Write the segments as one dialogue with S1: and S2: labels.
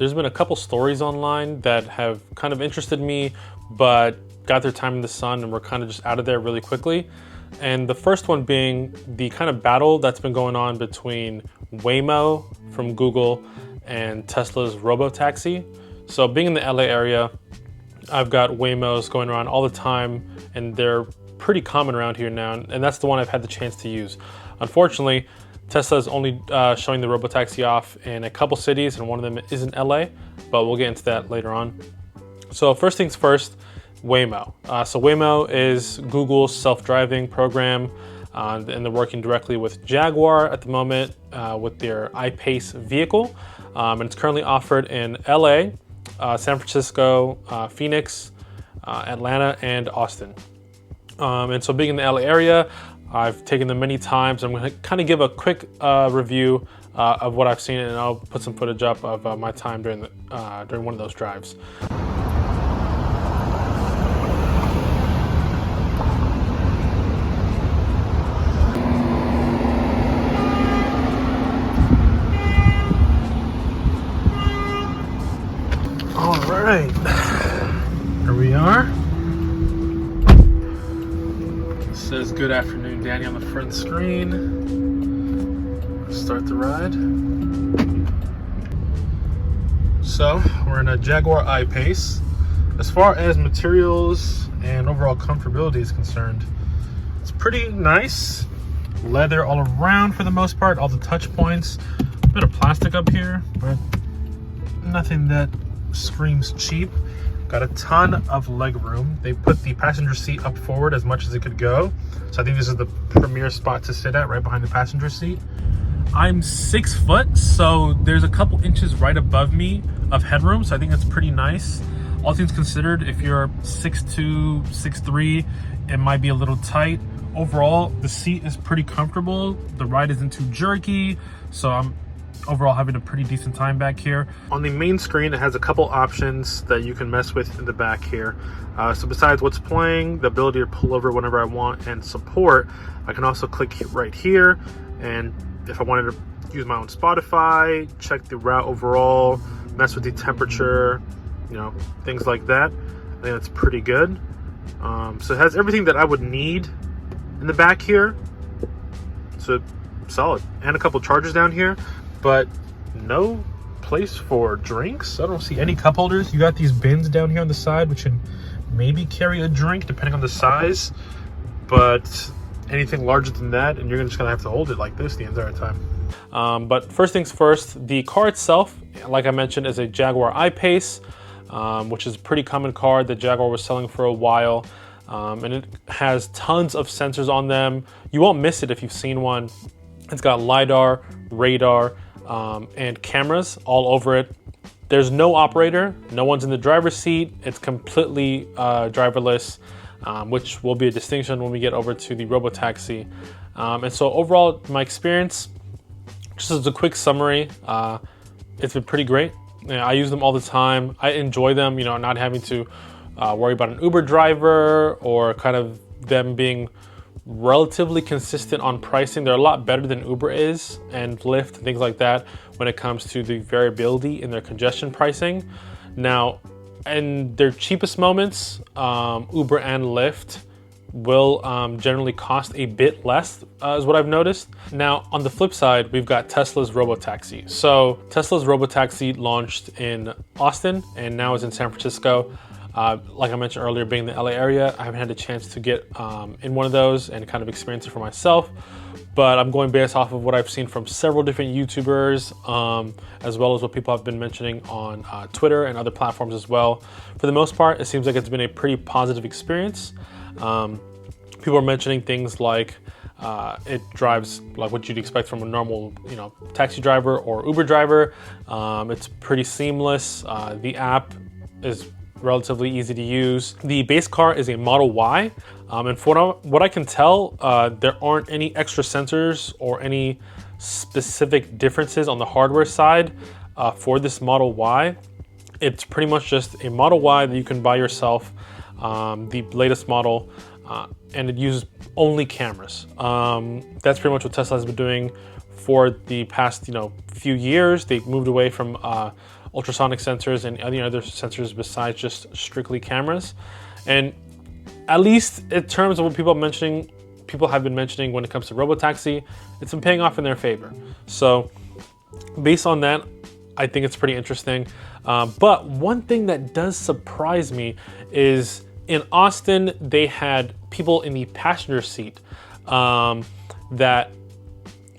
S1: there's been a couple stories online that have kind of interested me, but got their time in the sun and were kind of just out of there really quickly. And the first one being the kind of battle that's been going on between Waymo from Google and Tesla's Robotaxi. So being in the LA area, I've got Waymos going around all the time, and they're pretty common around here now, and that's the one I've had the chance to use. Unfortunately, Tesla is only showing the Robotaxi off in a couple cities, and one of them is in LA, but we'll get into that later on. So first things first, Waymo. So Waymo is Google's self-driving program, and they're working directly with Jaguar at the moment with their I-Pace vehicle, and it's currently offered in LA, San Francisco, Phoenix, Atlanta, and Austin. And so being in the LA area, I've taken them many times. I'm going to kind of give a quick review of what I've seen, and I'll put some footage up of my time during one of those drives. All right, here we are. It says good afternoon, Danny, on the front screen. Start the ride. So we're in a Jaguar I-Pace. As far as materials and overall comfortability is concerned, it's pretty nice. Leather all around for the most part, all the touch points. A bit of plastic up here, but nothing that screams cheap. Got a ton of leg room. They put the passenger seat up forward as much as it could go. So I think this is the premier spot to sit at, right behind the passenger seat. I'm 6 foot, so there's a couple inches right above me of headroom. So I think that's pretty nice. All things considered, if you're 6'2", 6'3", it might be a little tight. Overall, the seat is pretty comfortable. The ride isn't too jerky, so I'm overall having a pretty decent time back here. On the main screen, it has a couple options that you can mess with in the back here. So besides what's playing, the ability to pull over whenever I want, and support, I can also click right here, and if I wanted to use my own Spotify, check the route overall, mess with the temperature, you know, things like that. I think that's pretty good. So it has everything that I would need in the back here. So solid. And a couple chargers down here, but no place for drinks. I don't see any cup holders. You got these bins down here on the side, which can maybe carry a drink depending on the size, but anything larger than that, and you're just gonna have to hold it like this the entire time. But first things first, the car itself, like I mentioned, is a Jaguar I-Pace, which is a pretty common car that Jaguar was selling for a while. And it has tons of sensors on them. You won't miss it if you've seen one. It's got LiDAR, radar, and cameras all over it. There's no operator, no one's in the driver's seat. It's completely driverless, which will be a distinction when we get over to the Robotaxi. And so overall, my experience, just as a quick summary, it's been pretty great. I use them all the time. I enjoy them, you know, not having to worry about an Uber driver or kind of them being relatively consistent on pricing. They're a lot better than Uber is and Lyft and things like that when it comes to the variability in their congestion pricing. Now, in their cheapest moments, Uber and Lyft will generally cost a bit less, is what I've noticed. Now, on the flip side, we've got Tesla's Robotaxi. So Tesla's Robotaxi launched in Austin and now is in San Francisco. Like I mentioned earlier, being in the LA area, I haven't had a chance to get in one of those and kind of experience it for myself. But I'm going based off of what I've seen from several different YouTubers, as well as what people have been mentioning on Twitter and other platforms as well. For the most part, it seems like it's been a pretty positive experience. People are mentioning things like it drives like what you'd expect from a normal, you know, taxi driver or Uber driver. It's pretty seamless. The app is relatively easy to use. The base car is a Model Y, and for what I can tell, there aren't any extra sensors or any specific differences on the hardware side for this Model Y. It's pretty much just a Model Y that you can buy yourself, the latest model, and it uses only cameras. That's pretty much what Tesla has been doing for the past, few years. They've moved away from
S2: ultrasonic sensors and any other sensors besides just strictly cameras. And at least in terms of what people have been mentioning when it comes to Robotaxi, it's been paying off in their favor. So based on that, I think it's pretty interesting. But one thing that does surprise me is in Austin, they had people in the passenger seat that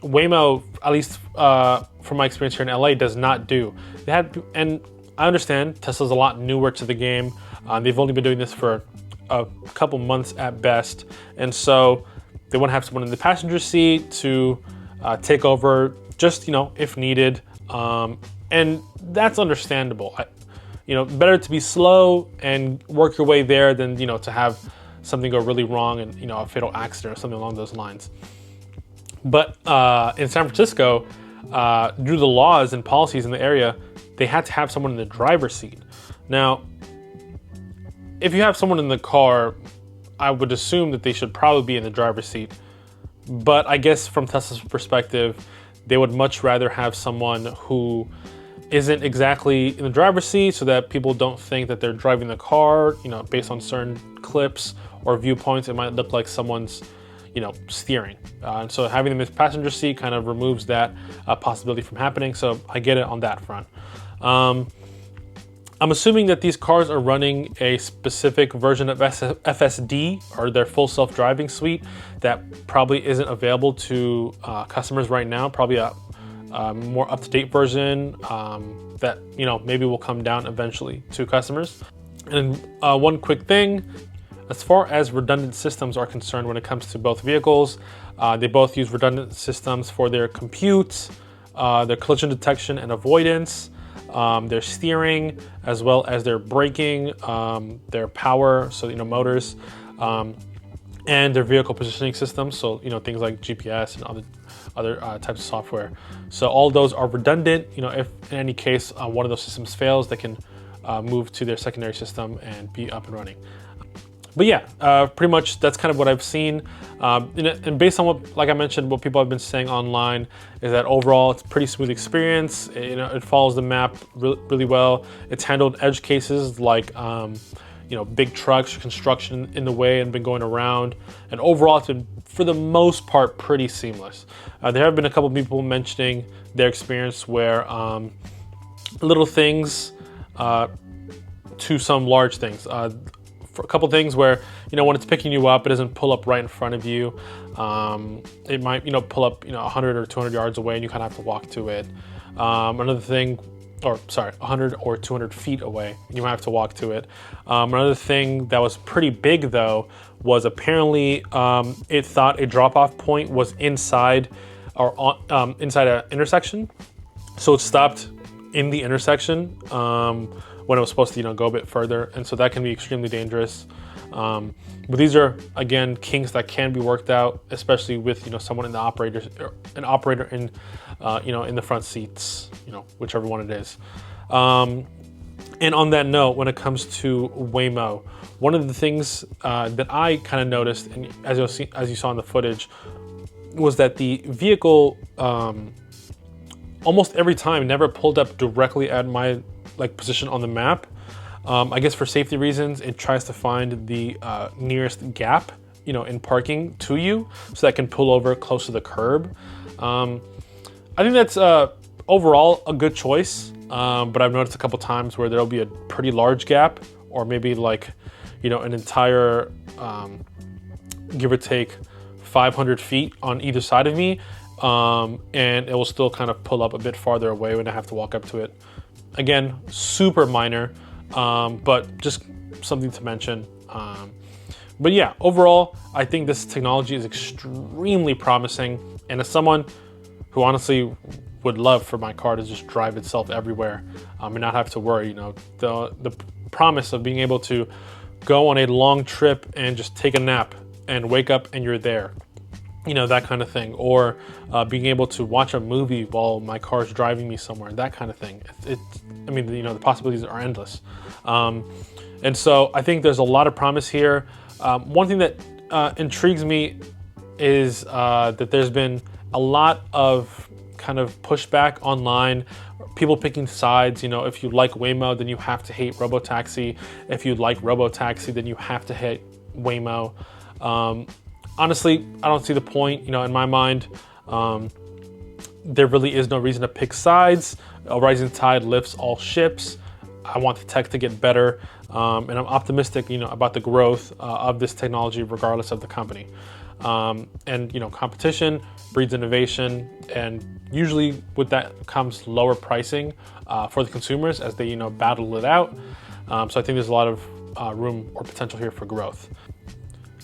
S2: Waymo, at least from my experience here in LA, does not do. They had, and I understand Tesla's a lot newer to the game. They've only been doing this for a couple months at best. And so they want to have someone in the passenger seat to take over just, if needed. And that's understandable. Better to be slow and work your way there than, to have something go really wrong and, a fatal accident or something along those lines. But in San Francisco, due to the laws and policies in the area, they had to have someone in the driver's seat. Now, if you have someone in the car, I would assume that they should probably be in the driver's seat. But I guess from Tesla's perspective, they would much rather have someone who isn't exactly in the driver's seat so that people don't think that they're driving the car, based on certain clips or viewpoints. It might look like someone's, steering. And so having them in the passenger seat kind of removes that possibility from happening. So I get it on that front. I'm assuming that these cars are running a specific version of FSD or their full self-driving suite that probably isn't available to customers right now. Probably a more up-to-date version that maybe will come down eventually to customers. And one quick thing, as far as redundant systems are concerned when it comes to both vehicles, they both use redundant systems for their compute, their collision detection and avoidance, their steering, as well as their braking, their power, so motors, and their vehicle positioning systems, so things like GPS and other types of software. So all those are redundant. If in any case one of those systems fails, they can move to their secondary system and be up and running. But yeah, pretty much that's kind of what I've seen. And based on what, like I mentioned, what people have been saying online is that overall it's a pretty smooth experience. It follows the map really well. It's handled edge cases like big trucks, construction in the way and been going around. And overall it's been, for the most part, pretty seamless. There have been a couple of people mentioning their experience where little things to some large things. For a couple things where, when it's picking you up, it doesn't pull up right in front of you. It might, pull up, 100 or 200 yards away and you kind of have to walk to it. Another thing, 100 or 200 feet away, you might have to walk to it. Another thing that was pretty big though, was apparently it thought a drop-off point was inside or inside an intersection. So it stopped in the intersection when it was supposed to, go a bit further. And so that can be extremely dangerous. But these are, again, kinks that can be worked out, especially with, someone in the an operator in, in the front seats, whichever one it is. And on that note, when it comes to Waymo, one of the things that I kind of noticed, and as you saw in the footage, was that the vehicle almost every time never pulled up directly at my position on the map. I guess for safety reasons, it tries to find the nearest gap, in parking to you, so that it can pull over close to the curb. I think that's overall a good choice, but I've noticed a couple times where there'll be a pretty large gap, or maybe an entire, give or take 500 feet on either side of me, and it will still kind of pull up a bit farther away when I have to walk up to it. Again, super minor, but just something to mention. But yeah, overall, I think this technology is extremely promising. And as someone who honestly would love for my car to just drive itself everywhere and not have to worry, the promise of being able to go on a long trip and just take a nap and wake up and you're there. That kind of thing, or being able to watch a movie while my car's driving me somewhere, that kind of thing. The possibilities are endless. And so I think there's a lot of promise here. One thing that intrigues me is that there's been a lot of kind of pushback online, people picking sides. You know, if you like Waymo, then you have to hate RoboTaxi. If you like RoboTaxi, then you have to hate Waymo. Honestly, I don't see the point. You know, in my mind, there really is no reason to pick sides. A rising tide lifts all ships. I want the tech to get better, and I'm optimistic, you know, about the growth of this technology, regardless of the company. And you know, competition breeds innovation, and usually with that comes lower pricing for the consumers as they, you know, battle it out. So I think there's a lot of room or potential here for growth.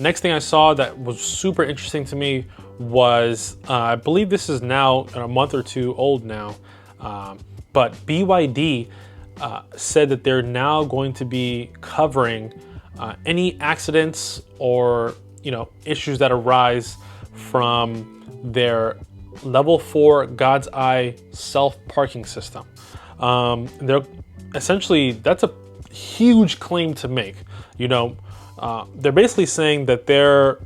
S2: Next thing I saw that was super interesting to me was, I believe this is now a month or two old now, but BYD said that they're now going to be covering any accidents or, you know, issues that arise from their level 4 God's Eye self-parking system. They're essentially, that's a huge claim to make. You know, they're basically saying that their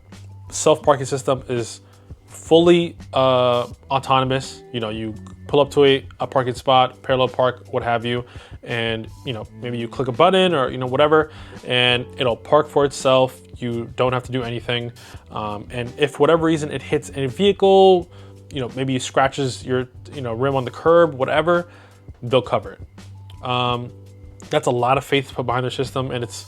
S2: self-parking system is fully autonomous. You know, you pull up to a parking spot, parallel park, what have you, and you know, maybe you click a button or, you know, whatever, and it'll park for itself. You don't have to do anything. And if for whatever reason it hits a vehicle, you know, maybe it scratches your, you know, rim on the curb, whatever, they'll cover it. That's a lot of faith to put behind their system, and it's,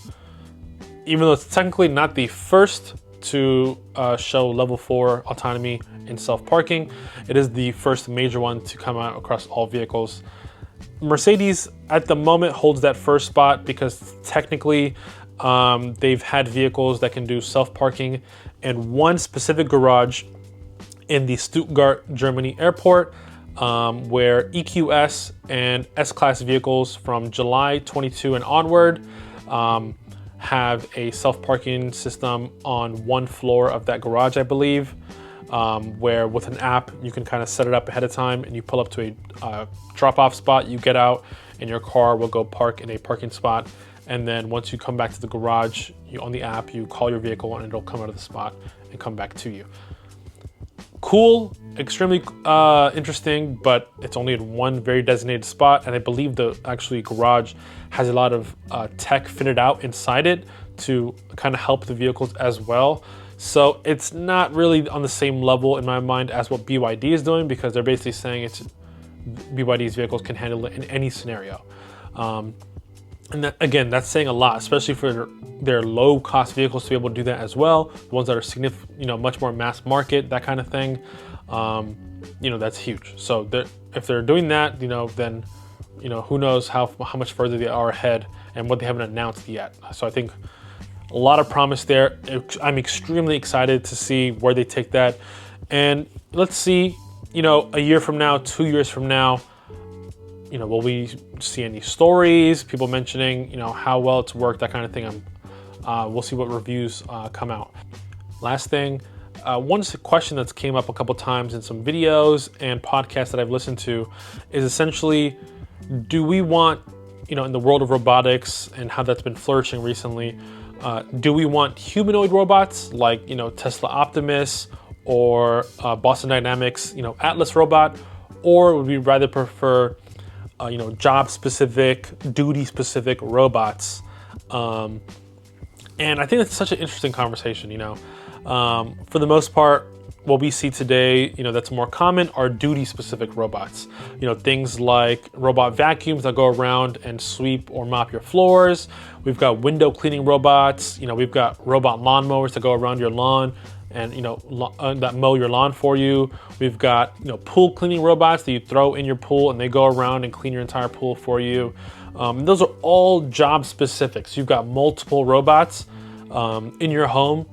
S2: even though it's technically not the first to show level 4 autonomy in self-parking, it is the first major one to come out across all vehicles. Mercedes at the moment holds that first spot because technically they've had vehicles that can do self-parking in one specific garage in the Stuttgart, Germany airport, where EQS and S-Class vehicles from July 22 and onward have a self-parking system on one floor of that garage, I believe, where with an app you can kind of set it up ahead of time, and you pull up to a drop-off spot, you get out, and your car will go park in a parking spot. And then once you come back to the garage, on the app, you call your vehicle and it'll come out of the spot and come back to you. Cool, extremely interesting, but it's only in one very designated spot, and I believe the actually garage has a lot of tech fitted out inside it to kind of help the vehicles as well. So it's not really on the same level in my mind as what BYD is doing, because they're basically saying it's BYD's vehicles can handle it in any scenario. And that, again, that's saying a lot, especially for their low-cost vehicles to be able to do that as well. The ones that are significant, you know, much more mass market, that kind of thing. You know, that's huge. So if they're doing that, you know, then, you know, who knows how much further they are ahead and what they haven't announced yet. So I think a lot of promise there. I'm extremely excited to see where they take that. And let's see, you know, a year from now, 2 years from now, you know, will we see any stories, people mentioning, you know, how well it's worked, that kind of thing. We'll see what reviews come out. Last thing, one question that's came up a couple times in some videos and podcasts that I've listened to is essentially, do we want, you know, in the world of robotics and how that's been flourishing recently, do we want humanoid robots like, you know, Tesla Optimus or Boston Dynamics, you know, Atlas robot, or would we rather prefer you know, job-specific, duty-specific robots? And I think it's such an interesting conversation, you know. For the most part, what we see today, you know, that's more common are duty-specific robots. You know, things like robot vacuums that go around and sweep or mop your floors. We've got window cleaning robots. You know, we've got robot lawnmowers that go around your lawn and, you know, that mow your lawn for you. We've got, you know, pool cleaning robots that you throw in your pool and they go around and clean your entire pool for you. Those are all job specific. So you've got multiple robots in your home,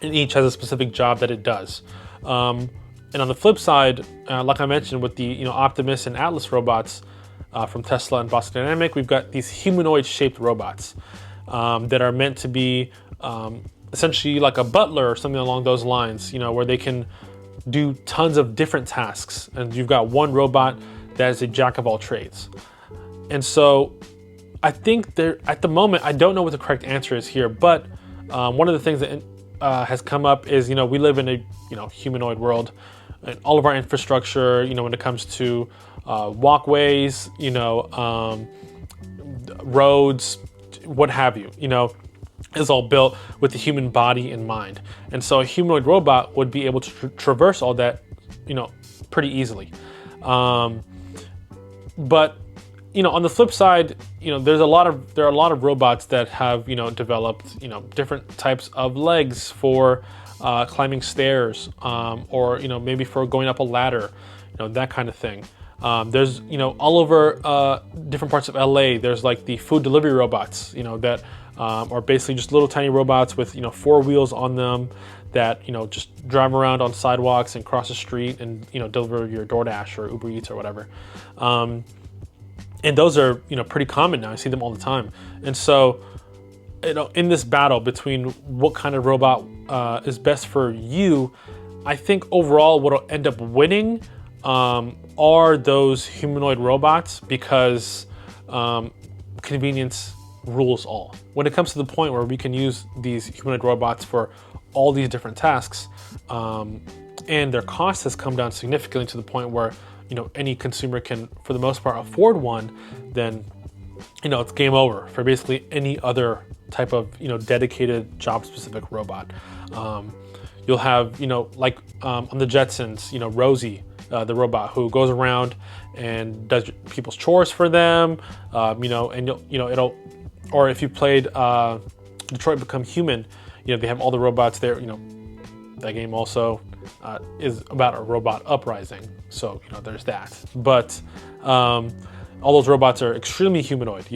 S2: and each has a specific job that it does. And on the flip side, like I mentioned with the, you know, Optimus and Atlas robots from Tesla and Boston Dynamics, we've got these humanoid shaped robots that are meant to be essentially like a butler or something along those lines, you know, where they can do tons of different tasks. And you've got one robot that is a jack of all trades. And so I think there, at the moment, I don't know what the correct answer is here, but one of the things that has come up is, you know, we live in a, you know, humanoid world, and all of our infrastructure, you know, when it comes to walkways, roads, what have you, is all built with the human body in mind. And so a humanoid robot would be able to traverse all that, pretty easily. But on the flip side, there are a lot of robots that have developed different types of legs for climbing stairs, or maybe for going up a ladder, that kind of thing. There's all over different parts of LA. There's like the food delivery robots, that are basically just little tiny robots with 4 wheels on them that just drive around on sidewalks and cross the street and deliver your DoorDash or Uber Eats or whatever. And those are pretty common now. I see them all the time. And so in this battle between what kind of robot is best for you, I think overall what'll end up winning are those humanoid robots, because convenience rules all. When it comes to the point where we can use these humanoid robots for all these different tasks, and their cost has come down significantly to the point where any consumer can, for the most part, afford one, then it's game over for basically any other type of dedicated job-specific robot. You'll have like on the Jetsons, Rosie, the robot who goes around and does people's chores for them, and it'll, or if you played Detroit Become Human, they have all the robots there. That game also is about a robot uprising, so there's that. But all those robots are extremely humanoid.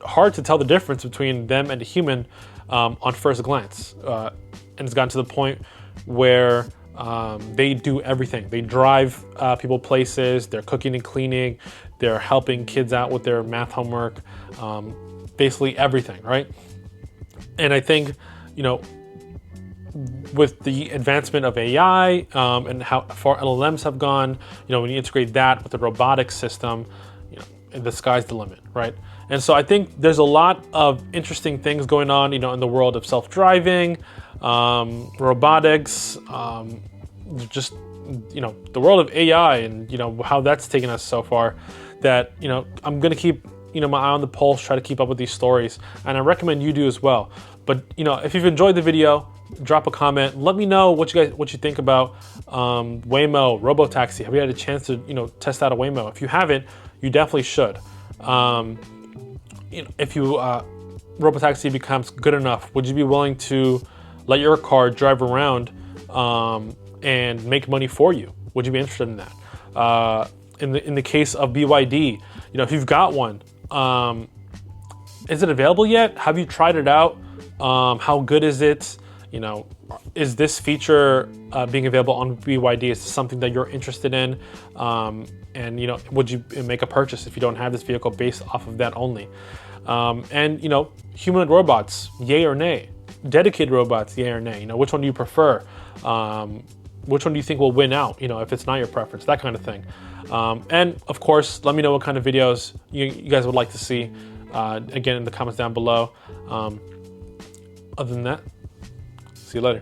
S2: Hard to tell the difference between them and a human on first glance, and it's gotten to the point where they do everything. They drive people places, they're cooking and cleaning, they're helping kids out with their math homework, basically everything, right? And I think, with the advancement of AI and how far LLMs have gone, when you integrate that with the robotics system, the sky's the limit, right? And so I think there's a lot of interesting things going on, in the world of self-driving, robotics, just the world of AI, and how that's taken us so far, that I'm gonna keep my eye on the pulse, try to keep up with these stories, and I recommend you do as well. But if you've enjoyed the video, drop a comment. Let me know what you think about Waymo, RoboTaxi. Have you had a chance to test out a Waymo? If you haven't, you definitely should. If RoboTaxi becomes good enough, would you be willing to let your car drive around and make money for you? Would you be interested in that? In the case of BYD, if you've got one, is it available yet? Have you tried it out? How good is it? Is this feature being available on BYD? Is this something that you're interested in? And would you make a purchase if you don't have this vehicle based off of that only? And humanoid robots, yay or nay? Dedicated robots, yay or nay? Which one do you prefer? Which one do you think will win out? If it's not your preference, that kind of thing. And of course, let me know what kind of videos you guys would like to see. Again, in the comments down below. Other than that, see you later.